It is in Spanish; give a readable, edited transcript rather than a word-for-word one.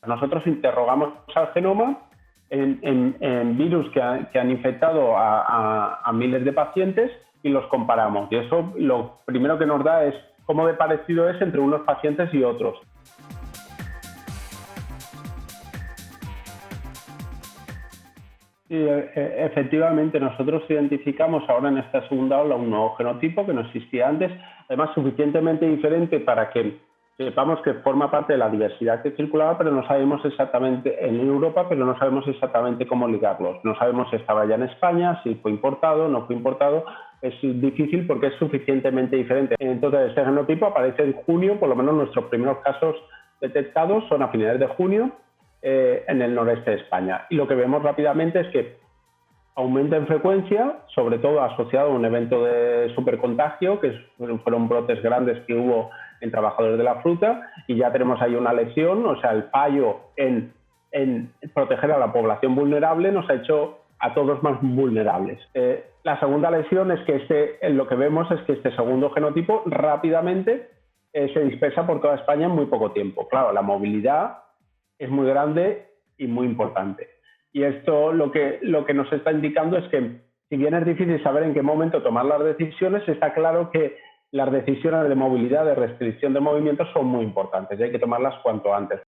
Nosotros interrogamos al genoma en virus que han infectado a miles de pacientes y los comparamos. Y eso lo primero que nos da es cómo de parecido es entre unos pacientes y otros. Sí, efectivamente, nosotros identificamos ahora en esta segunda ola un nuevo genotipo que no existía antes, además suficientemente diferente para que sepamos que forma parte de la diversidad que circulaba, pero no sabemos exactamente, en Europa, pero no sabemos exactamente cómo ligarlos. No sabemos si estaba ya en España, si fue importado, no fue importado. Es difícil porque es suficientemente diferente. Entonces, este genotipo aparece en junio, por lo menos nuestros primeros casos detectados son a finales de junio, en el noreste de España. Y lo que vemos rápidamente es que aumenta en frecuencia, sobre todo asociado a un evento de supercontagio, que fueron brotes grandes que hubo en trabajadores de la fruta, y ya tenemos ahí una lesión, o sea, el fallo en proteger a la población vulnerable nos ha hecho a todos más vulnerables. La segunda lesión es que lo que vemos es que este segundo genotipo rápidamente se dispersa por toda España en muy poco tiempo. Claro, la movilidad es muy grande y muy importante. Y esto lo que nos está indicando es que, si bien es difícil saber en qué momento tomar las decisiones, está claro que las decisiones de movilidad, de restricción de movimientos, son muy importantes y hay que tomarlas cuanto antes.